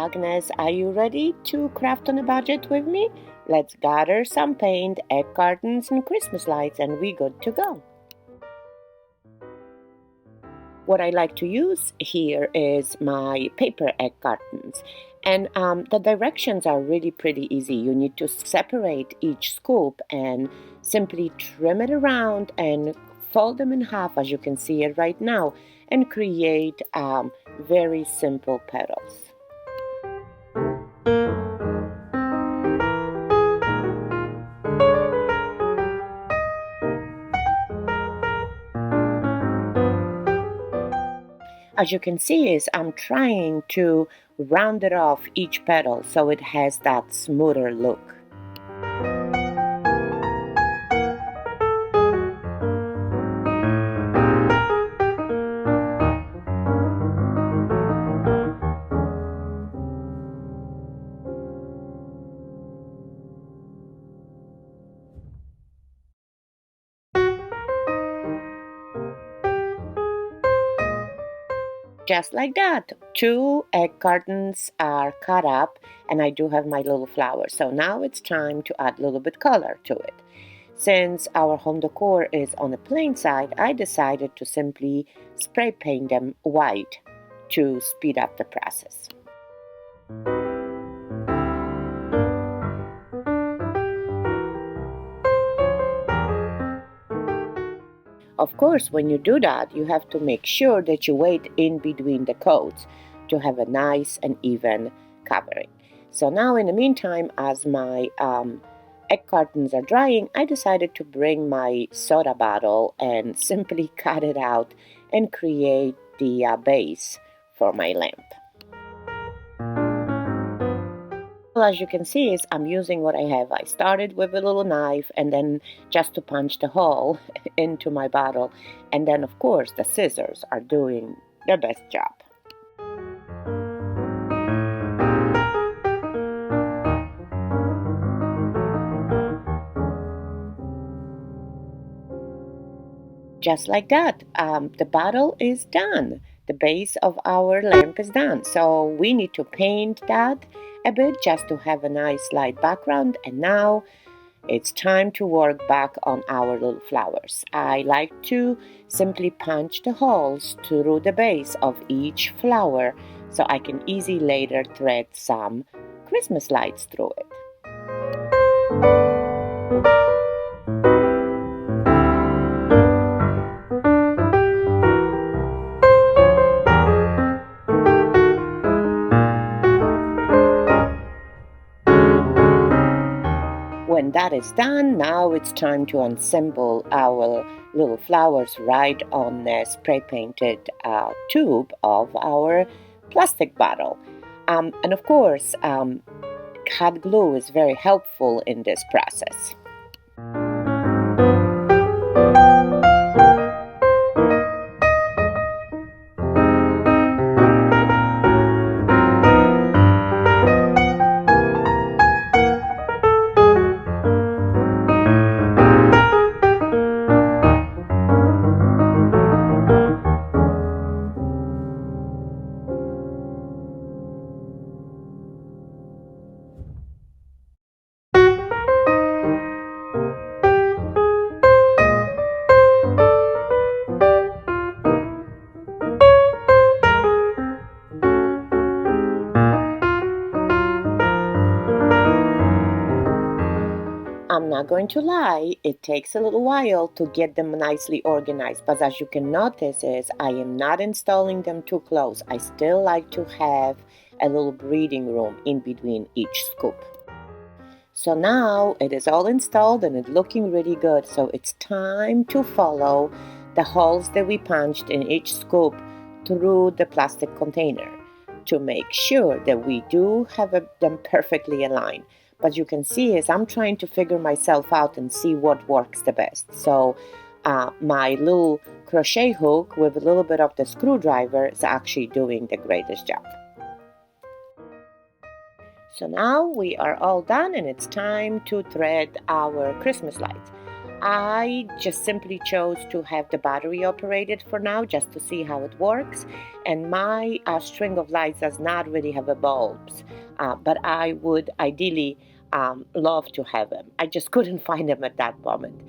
Agnes, are you ready to craft on a budget with me? Let's gather some paint, egg cartons, and Christmas lights, and we're good to go. What I like to use here is my paper egg cartons. And the directions are really pretty easy. You need to separate each scoop and simply trim it around and fold them in half, as you can see it right now, and create very simple petals. As you can see is I'm trying to round it off each petal so it has that smoother look. Just like that, 2 egg cartons are cut up and I do have my little flowers. So now it's time to add a little bit color to it. Since our home decor is on the plain side, I decided to simply spray paint them white to speed up the process. Of course, when you do that, you have to make sure that you wait in between the coats to have a nice and even covering. So now in the meantime, as my egg cartons are drying, I decided to bring my soda bottle and simply cut it out and create the base for my lamp. As you can see is I'm using what I have. I started with a little knife and then just to punch the hole into my bottle, and then of course the scissors are doing their best job. Just like that, the bottle is done. The base of our lamp is done. So we need to paint that a bit just to have a nice light background. And now it's time to work back on our little flowers. I like to simply punch the holes through the base of each flower so I can easily later thread some Christmas lights through it. When that is done, now it's time to assemble our little flowers right on the spray painted tube of our plastic bottle. And of course, hot glue is very helpful in this process. I'm not going to lie, it takes a little while to get them nicely organized, but as you can notice is I am not installing them too close. I still like to have a little breathing room in between each scoop. So now it is all installed and it's looking really good. So it's time to follow the holes that we punched in each scoop through the plastic container to make sure that we do have them perfectly aligned. But you can see is I'm trying to figure myself out and see what works the best. So my little crochet hook with a little bit of the screwdriver is actually doing the greatest job. So now we are all done and it's time to thread our Christmas lights. I just simply chose to have the battery operated for now just to see how it works. And my string of lights does not really have a bulbs, but I would ideally love to have them. I just couldn't find them at that moment.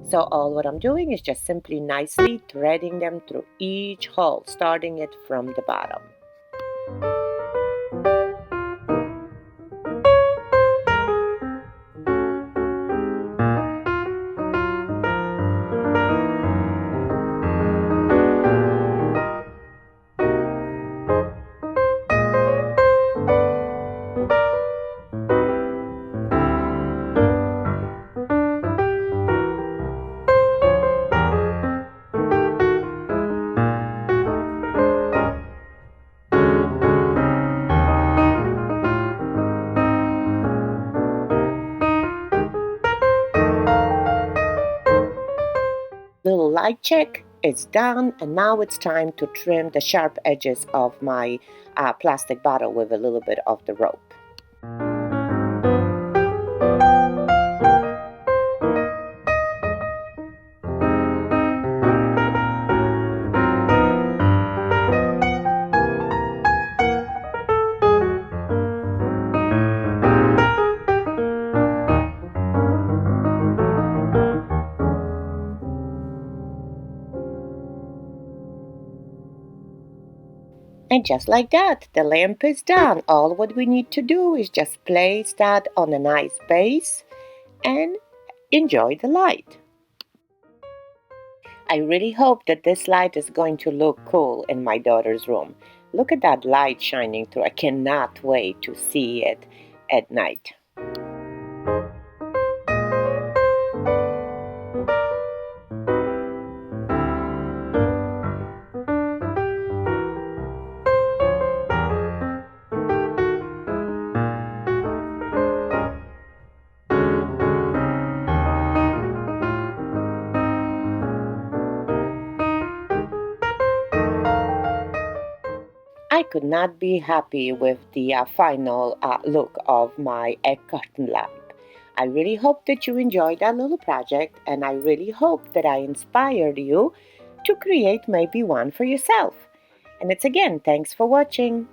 So all what I'm doing is just simply nicely threading them through each hole, starting it from the bottom. Little light check is done, and now it's time to trim the sharp edges of my plastic bottle with a little bit of the rope. And just like that, the lamp is done. All what we need to do is just place that on a nice base and enjoy the light. I really hope that this light is going to look cool in my daughter's room. Look at that light shining through. I cannot wait to see it at night. I could not be happy with the final look of my egg carton lamp. I really hope that you enjoyed that little project, and I really hope that I inspired you to create maybe one for yourself. And it's again, thanks for watching.